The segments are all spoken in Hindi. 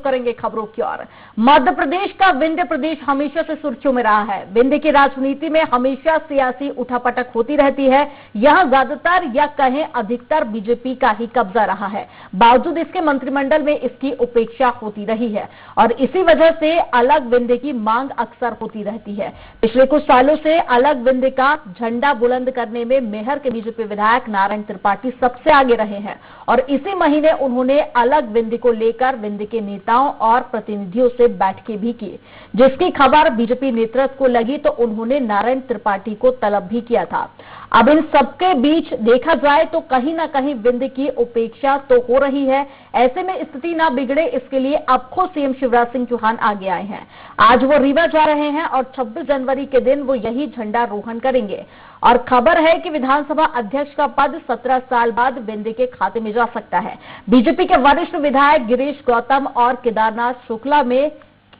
करेंगे खबरों की ओर। मध्य प्रदेश का विंध्य प्रदेश हमेशा से सुर्खियों में रहा है। विंध्य की राजनीति में हमेशा सियासी उठापटक होती रहती है। यहां ज्यादातर या कहें अधिकतर बीजेपी का ही कब्जा रहा है। बावजूद इसके मंत्रिमंडल में इसकी उपेक्षा होती रही है और इसी वजह से अलग विंध्य की मांग अक्सर होती रहती है। पिछले कुछ सालों से अलग विंध्य का झंडा बुलंद करने में मेहर के बीजेपी विधायक नारायण त्रिपाठी सबसे आगे रहे हैं और इसी महीने उन्होंने अलग विंध्य को लेकर विंध्य के नेताओं और प्रतिनिधियों से बैठकें भी की। जिसकी खबर बीजेपी नेतृत्व को लगी तो उन्होंने नारायण त्रिपाठी को तलब भी किया था। अब इन सबके बीच देखा जाए तो कहीं ना कहीं विंध्य की उपेक्षा तो हो रही है। ऐसे में स्थिति ना बिगड़े इसके लिए अब खुद सीएम शिवराज सिंह चौहान आगे आए हैं। आज वो रीवा जा रहे हैं और 26 जनवरी के दिन वो यही झंडारोहण करेंगे और खबर है कि विधानसभा अध्यक्ष का पद 17 साल बाद विंध्य के खाते में जा सकता है। बीजेपी के वरिष्ठ विधायक गिरीश गौतम और केदारनाथ शुक्ला में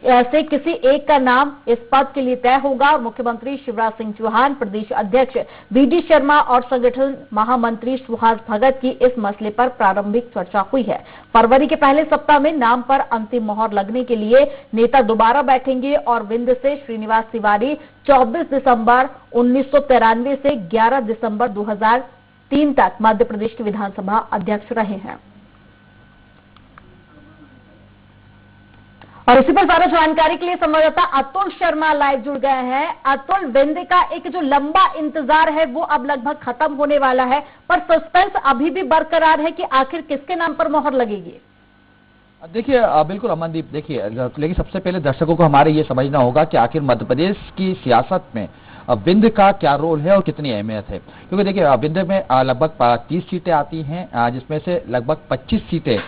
से किसी एक का नाम इस पद के लिए तय होगा। मुख्यमंत्री शिवराज सिंह चौहान, प्रदेश अध्यक्ष बीडी शर्मा और संगठन महामंत्री सुहास भगत की इस मसले पर प्रारंभिक चर्चा हुई है। फरवरी के पहले सप्ताह में नाम पर अंतिम मोहर लगने के लिए नेता दोबारा बैठेंगे और विंध्य से श्रीनिवास तिवारी 24 दिसंबर 1993 से 11 दिसंबर 2003 तक मध्य प्रदेश के विधानसभा अध्यक्ष रहे हैं। और इसी पर ज्यादा जानकारी के लिए संवाददाता अतुल शर्मा लाइव जुड़ गए हैं। अतुल, विंध्य का एक जो लंबा इंतजार है वो अब लगभग खत्म होने वाला है, पर सस्पेंस अभी भी बरकरार है कि आखिर किसके नाम पर मोहर लगेगी। देखिए बिल्कुल अमनदीप, देखिए लेकिन सबसे पहले दर्शकों को हमारे ये समझना होगा कि आखिर मध्य प्रदेश की सियासत में विंध्य का क्या रोल है और कितनी अहमियत है। क्योंकि देखिए विंध्य में लगभग 30 सीटें आती हैं, जिसमें से लगभग 25 सीटें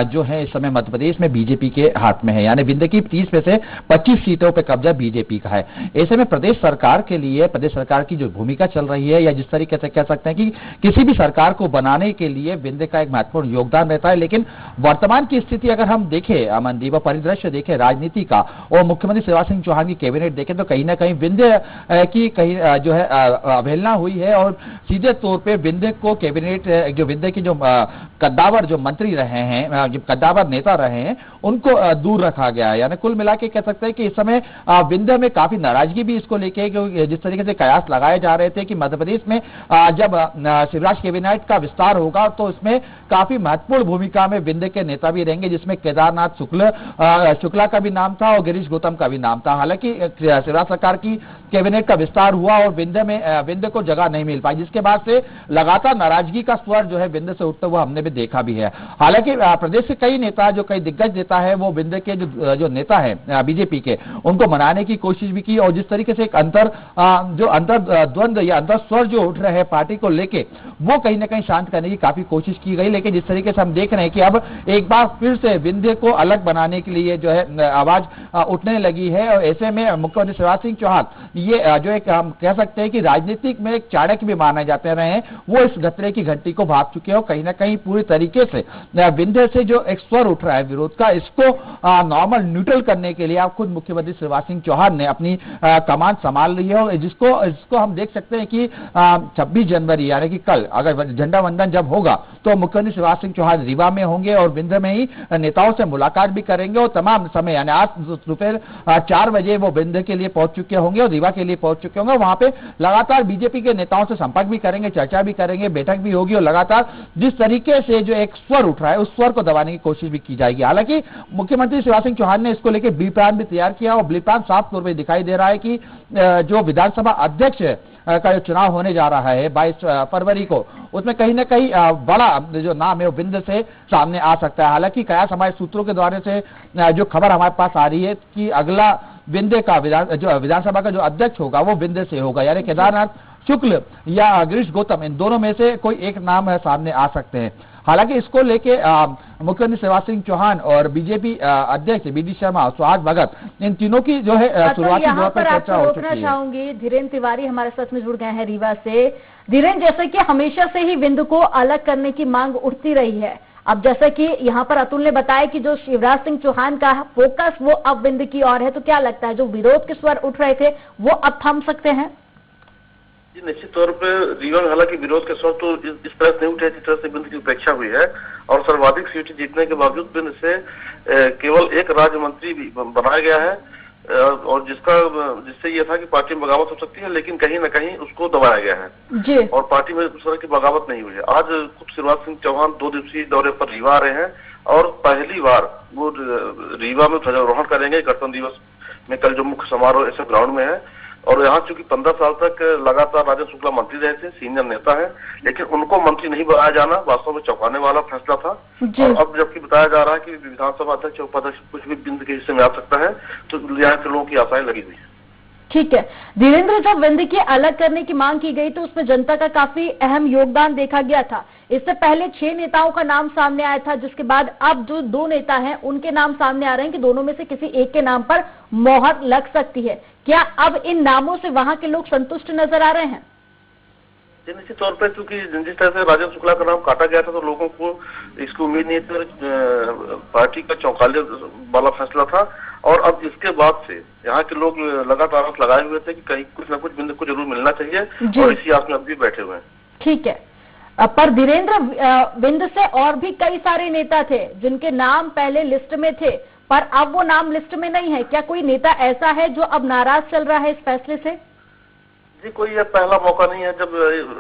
जो है इस समय मध्य प्रदेश में बीजेपी के हाथ में है। यानी विंध्य की 30 में से 25 सीटों पे कब्जा बीजेपी का है। ऐसे में प्रदेश सरकार के लिए, प्रदेश सरकार की जो भूमिका चल रही है, या जिस तरीके से कह सकते हैं कि किसी भी सरकार को बनाने के लिए विंध्य का एक महत्वपूर्ण योगदान रहता है। लेकिन वर्तमान की स्थिति अगर हम देखें अमनदीप, परिदृश्य देखें राजनीति का और मुख्यमंत्री शिवराज सिंह चौहान की कैबिनेट देखें तो कहीं ना कहीं विंध्य की कहीं जो है अवहेलना हुई है और सीधे तौर पे विंध्य को कैबिनेट, जो विंध्य की जो कद्दावर जो मंत्री रहे हैं, जो कद्दावर नेता रहे हैं, उनको दूर रखा गया है। यानी कुल मिला के कह सकते हैं कि इस समय विंध्य में काफी नाराजगी भी इसको लेके, जिस तरीके से कयास लगाए जा रहे थे कि मध्य प्रदेश में जब शिवराज कैबिनेट का विस्तार होगा तो इसमें काफी महत्वपूर्ण भूमिका में विंध्य के नेता भी रहेंगे, जिसमें केदारनाथ शुक्ला का भी नाम था और गिरीश गौतम का भी नाम था। हालांकि शिवराज सरकार की कैबिनेट का विस्तार हुआ और विंध्य को जगह नहीं मिल पाई, जिसके बाद से लगातार नाराजगी का स्वर जो है विंध्य से उठते हुए हमने भी देखा भी है। हालांकि प्रदेश के कई नेता, जो कई दिग्गज नेता है, वो विंध्य के जो नेता है बीजेपी के, उनको मनाने की कोशिश भी की और जिस तरीके से एक अंतर द्वंद्व या अंतर स्वर जो उठ रहे हैं पार्टी को लेके, वो कहीं ना कहीं शांत करने की काफी कोशिश की गई। लेकिन जिस तरीके से हम देख रहे हैं कि अब एक बार फिर से विंध्य को अलग बनाने के लिए जो है आवाज उठने लगी है और ऐसे में मुख्यमंत्री शिवराज सिंह चौहान ये जो एक हम कह सकते हैं कि राजनीतिक में एक चाणक्य भी माने जाते रहे हैं, वो इस खतरे की घंटी को भाप चुके हैं और कहीं ना कहीं पूरी तरीके से विंध्य से जो एक स्वर उठ रहा है विरोध का, इसको नॉर्मल न्यूट्रल करने के लिए आप खुद मुख्यमंत्री शिवराज सिंह चौहान ने अपनी कमान संभाल ली है। और जिसको हम देख सकते हैं कि 26 जनवरी यानी कि कल अगर झंडा वंदन जब होगा तो मुख्यमंत्री शिवराज सिंह चौहान रीवा में होंगे और विंध्य में ही नेताओं से मुलाकात भी करेंगे और तमाम समय यानी आज दोपहर 4 बजे वो विंध्य के लिए पहुंच चुके होंगे और रीवा के लिए पहुंच चुके होंगे। वहां पे लगातार बीजेपी के नेताओं से संपर्क भी करेंगे, चर्चा भी करेंगे, बैठक भी होगी और लगातार जिस तरीके से जो एक स्वर उठ रहा है उस स्वर को दबाने की कोशिश भी की जाएगी। हालांकि मुख्यमंत्री शिवराज सिंह चौहान ने इसको लेकर बी प्लान भी तैयार किया और बी प्लान साफ तौर पर दिखाई दे रहा है कि जो विधानसभा अध्यक्ष का जो चुनाव होने जा रहा है 22 फरवरी को, उसमें कहीं ना कहीं बड़ा जो नाम है वो विंध्य से सामने आ सकता है। हालांकि कयास हमारे सूत्रों के द्वारा से जो खबर हमारे पास आ रही है कि अगला विंध्य का विधानसभा का जो अध्यक्ष होगा वो विंध्य से होगा, यानी केदारनाथ शुक्ल या गिरीश गौतम, इन दोनों में से कोई एक नाम है सामने आ सकते हैं। हालांकि इसको लेके मुख्यमंत्री शिवराज सिंह चौहान और बीजेपी अध्यक्ष बीडी शर्मा, सुहास भगत, इन तीनों की जो है शुरुआती दौर पर चर्चा हो चुकी है। चाहूंगी धीरेन्द्र तिवारी हमारे साथ में जुड़ गए हैं रीवा से। धीरेन्द्र, जैसे कि हमेशा से ही विंध्य को अलग करने की मांग उठती रही है, अब जैसे कि यहाँ पर अतुल ने बताया कि जो शिवराज सिंह चौहान का फोकस वो अब विंध्य की ओर है, तो क्या लगता है जो विरोध के स्वर उठ रहे थे वो अब थम सकते हैं? जी, निश्चित तौर पे रीवा में हालांकि विरोध के स्वर तो इस तरह से नहीं उठे जिस तरह से बिंद की उपेक्षा हुई है, और सर्वाधिक सीट जीतने के बावजूद बिंद से केवल एक राज्य मंत्री भी बनाया गया है, और जिससे ये था कि पार्टी में बगावत हो सकती है, लेकिन कहीं न कहीं उसको दबाया गया है जी। और पार्टी में उस तरह की बगावत नहीं हुई है। आज खुद शिवराज सिंह चौहान 2 दिवसीय दौरे पर रीवा आ रहे हैं और पहली बार वो रीवा में ध्वजारोहण करेंगे। गणतंत्र दिवस में कल जो मुख्य समारोह ऐसे ग्राउंड में है, और यहाँ चूंकि 15 साल तक लगातार राजेंद्र शुक्ला मंत्री रहे थे, सीनियर नेता है, लेकिन उनको मंत्री नहीं बनाया जाना वास्तव में चौंकाने वाला फैसला था। और अब जबकि बताया जा रहा है कि विधानसभा अध्यक्ष उपाध्यक्ष कुछ भी बिंद के हिस्से में आ सकता है, तो यहाँ के लोगों की आशाएं लगी हुई है। ठीक है धीरेन्द्र, जब विंध्य की अलग करने की मांग की गई तो उसमें जनता का काफी अहम योगदान देखा गया था। इससे पहले 6 नेताओं का नाम सामने आया था, जिसके बाद अब जो 2 नेता हैं उनके नाम सामने आ रहे हैं कि दोनों में से किसी एक के नाम पर मोहर लग सकती है। क्या अब इन नामों से वहां के लोग संतुष्ट नजर आ रहे हैं? निश्चित तौर पर क्योंकि जिस तरह से राजेंद्र शुक्ला का नाम काटा गया था तो लोगों को इसकी उम्मीद नहीं थी, पार्टी का चौंकाने वाला फैसला था। और अब इसके बाद से यहाँ के लोग लगातार आस लगाए हुए थे कि कहीं कुछ न कुछ बिंद को जरूर मिलना चाहिए, और इसी आस में अब भी बैठे हुए हैं। ठीक है, पर धीरेन्द्र, बिंद से और भी कई सारे नेता थे जिनके नाम पहले लिस्ट में थे, पर अब वो नाम लिस्ट में नहीं है। क्या कोई नेता ऐसा है जो अब नाराज चल रहा है इस फैसले से? जी, कोई यह पहला मौका नहीं है जब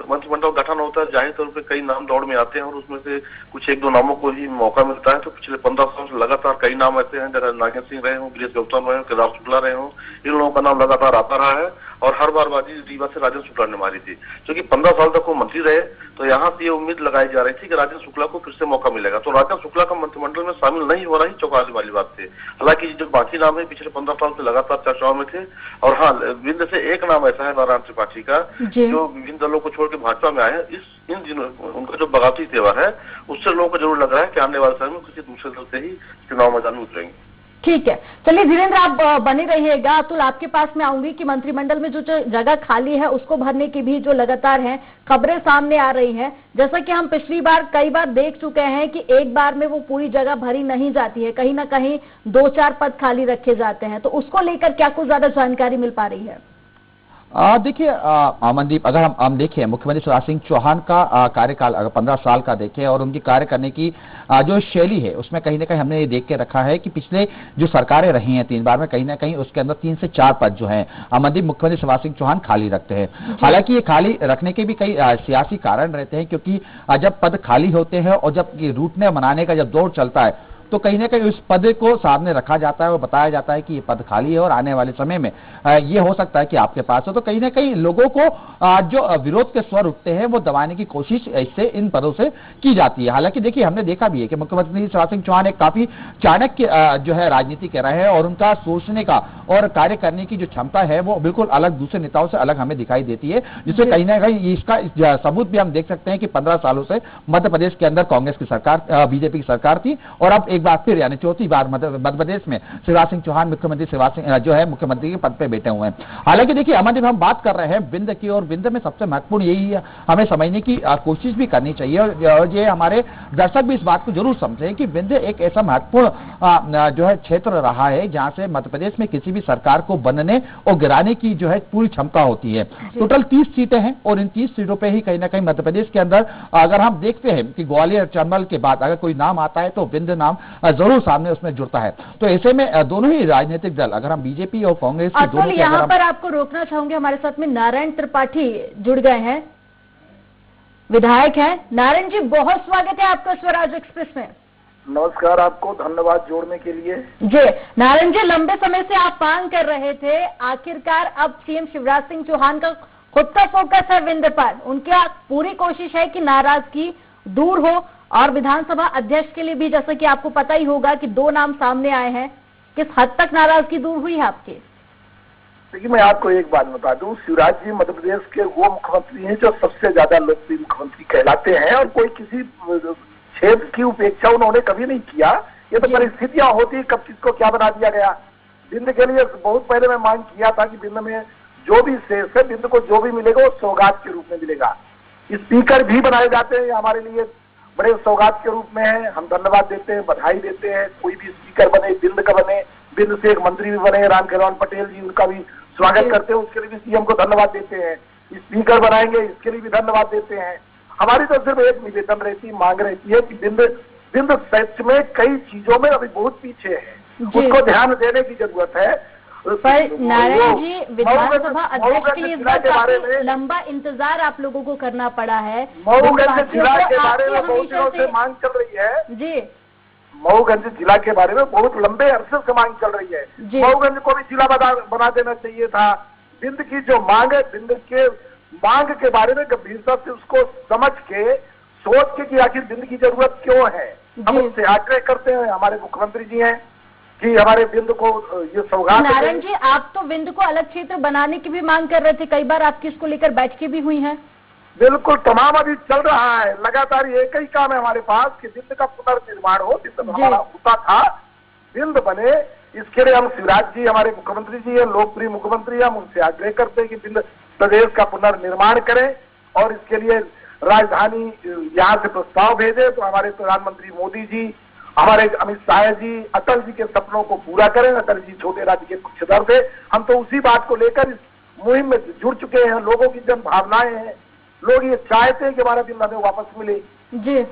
मंत्रिमंडल गठन होता है। जाहिर तौर पे कई नाम दौड़ में आते हैं और उसमें से कुछ 1-2 नामों को ही मौका मिलता है। तो पिछले 15 साल से लगातार कई नाम ऐसे हैं, जैसे नागेंद्र सिंह रहे हों, गिरीश गौतम रहे हों, केदार शुक्ला रहे हों, इन लोगों का नाम लगातार आता रहा है। और हर बार बाजी रीवा से राजेंद्र शुक्ला ने मारी थी, क्योंकि 15 साल तक वो मंत्री रहे, तो यहाँ से ये उम्मीद लगाई जा रही थी कि राजेंद्र शुक्ला को फिर से मौका मिलेगा। तो राजेंद्र शुक्ला का मंत्रिमंडल में शामिल नहीं होना ही चौंकाने वाली बात थी। हालांकि जो बाकी नाम है पिछले 15 साल से लगातार चर्चाओं में थे। और हाँ, बिंद से एक नाम ऐसा है नारायण त्रिपाठी का, जो विभिन्न दलों को छोड़ के भाजपा में आए हैं। इन दिनों उनका जो बगावती तेवर है उससे लोगों को जरूर लग रहा है कि आने वाले समय में किसी दूसरे दल से ही चुनाव मैदान में उतरेंगे। ठीक है, चलिए धीरेन्द्र, आप बने रहिएगा। अतुल, आपके पास में आऊंगी कि मंत्रिमंडल में जो जगह खाली है उसको भरने की भी जो लगातार है खबरें सामने आ रही हैं। जैसा कि हम पिछली बार कई बार देख चुके हैं कि एक बार में वो पूरी जगह भरी नहीं जाती है, कहीं ना कहीं 2-4 पद खाली रखे जाते हैं। तो उसको लेकर क्या कुछ ज्यादा जानकारी मिल पा रही है? देखिए अमनदीप, अगर हम देखें मुख्यमंत्री शिवराज सिंह चौहान का कार्यकाल अगर 15 साल का देखें और उनकी कार्य करने की जो शैली है उसमें कहीं ना कहीं हमने ये देख के रखा है कि पिछले जो सरकारें रही हैं 3 बार में कहीं ना कहीं उसके अंदर 3 से 4 पद जो हैं अमनदीप मुख्यमंत्री शिवराज सिंह चौहान खाली रखते हैं। हालांकि ये खाली रखने के भी कई सियासी कारण रहते हैं, क्योंकि जब पद खाली होते हैं और जब रूटने मनाने का जब दौर चलता है तो कहीं ना कहीं उस पद को सामने रखा जाता है और बताया जाता है कि ये पद खाली है और आने वाले समय में ये हो सकता है कि आपके पास हो। तो कहीं ना कहीं लोगों को जो विरोध के स्वर उठते हैं वो दबाने की कोशिश इससे इन पदों से की जाती है। हालांकि देखिए, हमने देखा भी है कि मुख्यमंत्री शिवराज सिंह चौहान एक काफी चाणक्य जो है राजनीति कर रहे हैं और उनका सोचने का और कार्य करने की जो क्षमता है वो बिल्कुल अलग, दूसरे नेताओं से अलग हमें दिखाई देती है, जिससे कहीं ना कहीं इसका सबूत भी हम देख सकते हैं कि 15 सालों से मध्य प्रदेश के अंदर कांग्रेस की सरकार, बीजेपी की सरकार थी, और अब एक बार फिर यानी चौथी बार मध्य प्रदेश में शिवराज सिंह चौहान मुख्यमंत्री शिवराज सिंह जो है मुख्यमंत्री के पद पे बैठे हुए हैं। हालांकि देखिए अमन, हम बात कर रहे हैं बिंद की, और बिंद में सबसे महत्वपूर्ण यही है हमें समझने की कोशिश भी करनी चाहिए, और ये हमारे दर्शक भी इस बात को जरूर समझें कि बिंद एक ऐसा महत्वपूर्ण जो है क्षेत्र रहा है जहां से मध्य प्रदेश में किसी भी सरकार को बनने और गिराने की जो है पूरी क्षमता होती है। टोटल 30 सीटें हैं और इन 30 सीटों पर ही कहीं ना कहीं मध्य प्रदेश के अंदर अगर हम देखते हैं कि ग्वालियर चंबल के बाद अगर कोई नाम आता है तो बिंद नाम जरूर सामने उसमें जुड़ता है। तो ऐसे में दोनों ही राजनीतिक दल, अगर हम बीजेपी और कांग्रेस की दोनों के, यहाँ पर आपको रोकना चाहूंगे, हमारे साथ में नारायण त्रिपाठी जुड़ गए हैं, विधायक हैं। नारायण जी, बहुत स्वागत है आपका स्वराज एक्सप्रेस में। नमस्कार, आपको धन्यवाद जोड़ने के लिए। जी नारायण जी, लंबे समय से आप मांग कर रहे थे, आखिरकार अब सीएम शिवराज सिंह चौहान का खुद का फोकस है विंध्य पर, उनकी पूरी कोशिश है कि नाराजगी दूर हो, और विधानसभा अध्यक्ष के लिए भी जैसा कि आपको पता ही होगा कि 2 नाम सामने आए हैं। किस हद तक नाराजगी दूर हुई है आपकी? देखिए, मैं आपको एक बात बता दूं, शिवराज जी मध्य प्रदेश के वो मुख्यमंत्री हैं जो सबसे ज्यादा लोकप्रिय मुख्यमंत्री कहलाते हैं, और कोई किसी क्षेत्र की उपेक्षा उन्होंने कभी नहीं किया। ये तो परिस्थितियां होती, कब किसको क्या बना दिया गया। बिंद के लिए बहुत पहले मैं मांग किया था कि बिंद में जो भी शेष है, बिंद को जो भी मिलेगा वो सौगात के रूप में मिलेगा। स्पीकर भी बनाए जाते हैं, हमारे लिए बड़े सौगात के रूप में है। हम धन्यवाद देते हैं, बधाई देते हैं। कोई भी स्पीकर बने, बिंद का बने, बिंद से एक मंत्री भी बने रामखेलावन पटेल जी, उनका भी स्वागत करते हैं, उसके लिए भी सीएम को धन्यवाद देते हैं। स्पीकर बनाएंगे, इसके लिए भी धन्यवाद देते हैं। हमारी तो सिर्फ एक निवेदन रहती, मांग रहती है कि बिंद सच में कई चीजों में अभी बहुत पीछे है, उसको ध्यान देने की जरूरत है। पर नारायण जी, विधानसभा अध्यक्ष के लिए इस बार काफी लंबा इंतजार आप लोगों को करना पड़ा है। मऊगंज जिला के बारे में बहुत दिनों से मांग चल रही है जी। मऊगंज जिला के बारे में बहुत लंबे अरसे से मांग चल रही है। मऊगंज को भी जिला बना देना चाहिए था। बिंद की जो मांग है, बिंद के मांग के बारे में गंभीरता से उसको समझ के सोच के कि आखिर बिंद की जरूरत क्यों है, हम उससे आग्रह करते हैं। हमारे मुख्यमंत्री जी हैं कि हमारे बिंद को ये सौगात। नारायण जी, आप तो बिंद को अलग क्षेत्र बनाने की भी मांग कर रहे थे, कई बार आपकी इसको लेकर बैठकें भी हुई हैं। बिल्कुल, तमाम अभी चल रहा है, लगातार एक ही काम है हमारे पास कि बिंद का पुनर्निर्माण हो। बिंद हमारा होता था, बिंद बने, इसके लिए हम शिवराज जी हमारे मुख्यमंत्री जी हैं, लोकप्रिय मुख्यमंत्री, हम उनसे आग्रह करते हैं कि बिंद प्रदेश का पुनर्निर्माण करें और इसके लिए राजधानी यहाँ से प्रस्ताव भेजे। तो हमारे प्रधानमंत्री मोदी जी, हमारे अमित शाह जी अटल जी के सपनों को पूरा करें। अटल जी छोटे राज्य के पक्षधर थे, हम तो उसी बात को लेकर इस मुहिम में जुड़ चुके हैं। लोगों की जन भावनाएं हैं, लोग ये चाहते हैं कि हमारा बिंद हमें वापस मिले। जी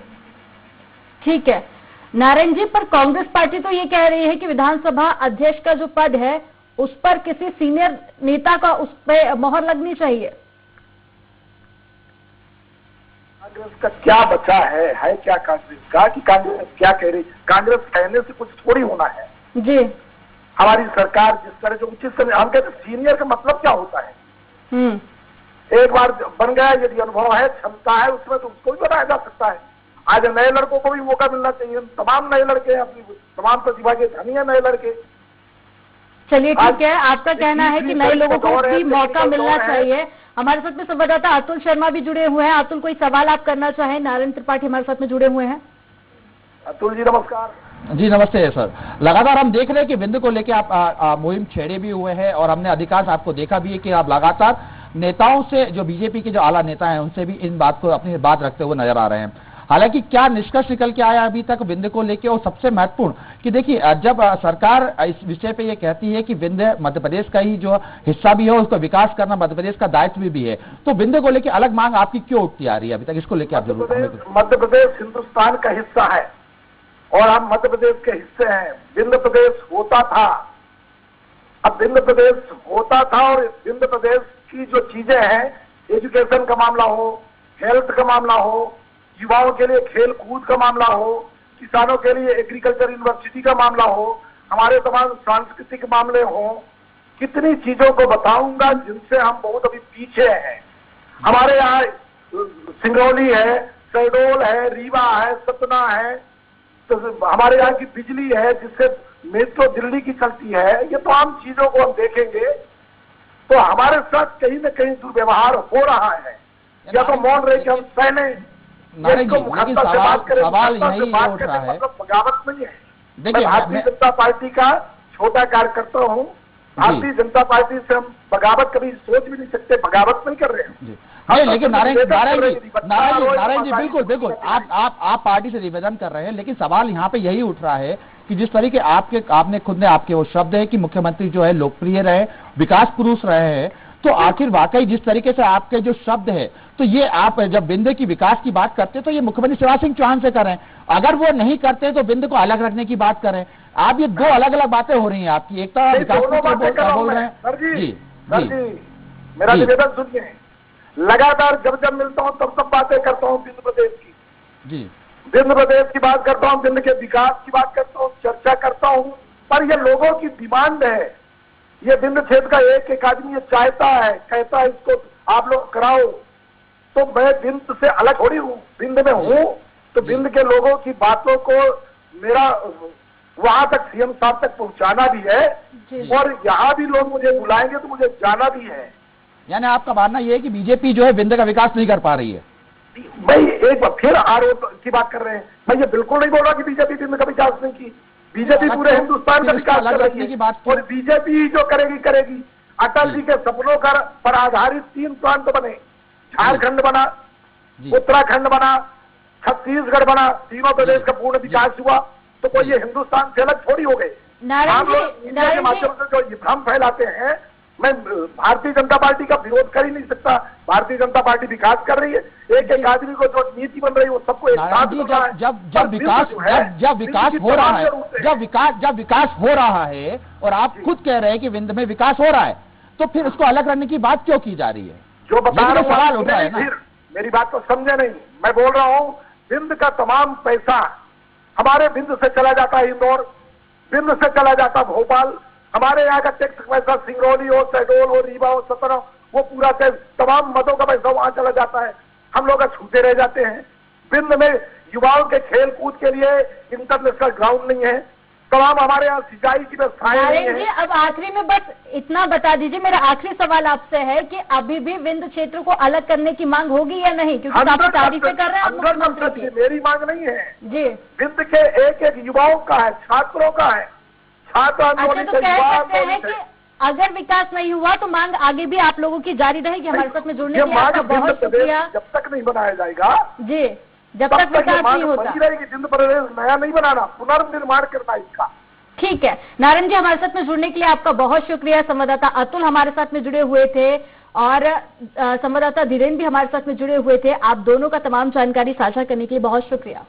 ठीक है नारायण जी, पर कांग्रेस पार्टी तो ये कह रही है कि विधानसभा अध्यक्ष का जो पद है उस पर किसी सीनियर नेता का उस पर मोहर लगनी चाहिए। कांग्रेस का क्या बचा है क्या कांग्रेस का कि कांग्रेस क्या कह रही? कांग्रेस कहने से कुछ थोड़ी होना है जी। हमारी सरकार जिस तरह जो उचित समय, हम कहते सीनियर का मतलब क्या होता है? एक बार बन गया, यदि अनुभव है, क्षमता है उसमें, तो उसको भी बनाया जा सकता है। आज नए लड़कों को भी मौका मिलना चाहिए। तमाम नए लड़के हैं, अपनी तमाम प्रतिभा के धनी है नए लड़के। चलिए ठीक है, आपका कहना है कि नए लोगों को भी मौका मिलना चाहिए। हमारे साथ में संवाददाता अतुल शर्मा भी जुड़े हुए हैं। अतुल, कोई सवाल आप करना चाहें? नारायण त्रिपाठी हमारे साथ में जुड़े हुए हैं। अतुल जी नमस्कार। जी नमस्ते सर। लगातार हम देख रहे हैं कि बिंद को लेकर आप मुहिम छेड़े भी हुए हैं और हमने अधिकांश आपको देखा भी है कि आप लगातार नेताओं से, जो बीजेपी के जो आला नेता हैं, उनसे भी इन बात को अपनी बात रखते हुए नजर आ रहे हैं। हालांकि क्या निष्कर्ष निकल के आया अभी तक बिंद को लेके? और सबसे महत्वपूर्ण कि देखिए, जब सरकार इस विषय पे ये कहती है कि बिंद मध्य प्रदेश का ही जो हिस्सा भी है, उसको विकास करना मध्य प्रदेश का दायित्व भी है, तो बिंद को लेके अलग मांग आपकी क्यों उठती आ रही है अभी तक? इसको लेके आप जरूर। मध्य प्रदेश हिंदुस्तान का हिस्सा है और हम मध्य प्रदेश के हिस्से हैं। बिंद प्रदेश होता था, अब बिंद प्रदेश होता था और बिंद प्रदेश की जो चीजें हैं, एजुकेशन का मामला हो, हेल्थ का मामला हो, युवाओं के लिए खेल कूद का मामला हो, किसानों के लिए एग्रीकल्चर यूनिवर्सिटी का मामला हो, हमारे तमाम सांस्कृतिक मामले हो, कितनी चीजों को बताऊंगा जिनसे हम बहुत अभी पीछे हैं। हमारे यहाँ सिंगरौली है, शहडोल है, रीवा है, सतना है, तो हमारे यहाँ की बिजली है जिससे मेट्रो दिल्ली की चलती है। ये तमाम चीजों को हम देखेंगे तो हमारे साथ कहीं न कहीं दुर्व्यवहार हो रहा है, या तो मौन रहे कि हम सहने। लेकिन सवाल यही उठ रहा है, मतलब बगावत नहीं है। देखिए, भारतीय जनता पार्टी का छोटा कार्यकर्ता हूँ। भारतीय जनता पार्टी से हम बगावत कभी सोच भी नहीं सकते, बगावत नहीं कर रहे हैं। नहीं, लेकिन नारायण जी बिल्कुल आप पार्टी से निवेदन कर रहे हैं, लेकिन सवाल यहाँ पे यही उठ रहा है कि जिस तरीके आपने खुद ने आपके वो शब्द है कि मुख्यमंत्री जो है लोकप्रिय रहे, विकास पुरुष रहे हैं, तो आखिर वाकई जिस तरीके से आपके जो शब्द है, तो ये आप जब बिंद की विकास की बात करते तो ये मुख्यमंत्री शिवराज सिंह चौहान से करें, अगर वो नहीं करते तो बिंद को अलग रखने की बात करें। आप ये दो अलग अलग बातें हो रही हैं आपकी। एक तो विकास बोल रहे हैं। सर जी मेरा निवेदन सुनिए, लगातार जब मिलता हूँ तब बातें करता हूँ बिंद प्रदेश की। जी, बिंद प्रदेश की बात करता हूँ, बिंद के विकास की बात करता हूँ, चर्चा करता हूँ, पर ये लोगों की डिमांड है। ये बिंद क्षेत्र का एक आदमी ये चाहता है, कहता है इसको आप लोग कराओ, तो मैं बिंद से अलग थोड़ी हूँ, बिंद में हूँ, तो बिंद के लोगों की बातों को मेरा वहां तक सीएम साहब तक पहुंचाना भी है, और यहाँ भी लोग मुझे बुलाएंगे तो मुझे जाना भी है। यानी आपका मानना यह है कि बीजेपी जो है बिंद का विकास नहीं कर पा रही है? भाई एक बार फिर आरोप की बात कर रहे हैं। मैं ये बिल्कुल नहीं बोल रहा कि बीजेपी बिंद का विकास नहीं की। बीजेपी पूरे हिंदुस्तान का विकास कर रही है, और बीजेपी जो करेगी। अटल जी के सपनों पर आधारित 3 प्रांत बने, झारखंड बना, उत्तराखंड बना, छत्तीसगढ़ बना, तीनों प्रदेश का पूर्ण विकास हुआ। तो कोई ये हिंदुस्तान से अलग थोड़ी हो गए। हम लोग मीडिया के माध्यम से जो ये भ्रम फैलाते हैं मैं भारतीय जनता पार्टी का विरोध कर ही नहीं सकता। भारतीय जनता पार्टी विकास कर रही है, एक एक आदमी को जो नीति बन रही है वो सबको एक साथ करना है। जब विकास हो रहा है, जब विकास हो रहा है और आप खुद कह रहे हैं कि विंध्य में विकास हो रहा है, तो फिर उसको अलग करने की बात क्यों की जा रही है? जो बता रहा हूं, सवाल उठ रहा है ना। मेरी बात को समझे नहीं। मैं बोल रहा हूं विंध्य का तमाम पैसा हमारे विंध्य से चला जाता है इंदौर, विंध्य से चला जाता है भोपाल, हमारे यहाँ का टैक्स पैसा सिंगरौली हो, शहडोल हो, रीवा हो, सतना, वो पूरा तमाम मदों का पैसा वहां चला जाता है। हम लोग छूटे रह जाते हैं। विंध्य में युवाओं के खेल कूद के लिए इंटरनेशनल ग्राउंड नहीं है, तमाम हमारे यहाँ सिंचाई की व्यवस्थाएं नहीं है। अब आखिरी में बस इतना बता दीजिए, मेरा आखिरी सवाल आपसे है कि अभी भी विंध्य क्षेत्र को अलग करने की मांग होगी या नहीं, क्योंकि काफी तारीफें कर रहे हैं मुख्यमंत्री की। मेरी मांग नहीं है जी। विंध्य के एक एक युवाओं का है, छात्रों का है, छात्र आंदोलन तो कह सकते हैं कि अगर विकास नहीं हुआ तो मांग आगे भी आप लोगों की जारी रहेगी। हमारे साथ में जुड़ने के लिए आपका बहुत शुक्रिया। जब तक नहीं बनाया जाएगा जी, जब तक विकास नहीं होता रहेगी, विंध्य प्रदेश नया नहीं बनाना, पुनर्निर्माण करना इसका। ठीक है नारायण जी, हमारे साथ में जुड़ने के लिए आपका बहुत शुक्रिया। संवाददाता अतुल हमारे साथ में जुड़े हुए थे और संवाददाता धीरेन्द्र भी हमारे साथ में जुड़े हुए थे। आप दोनों का तमाम जानकारी साझा करने के लिए बहुत शुक्रिया।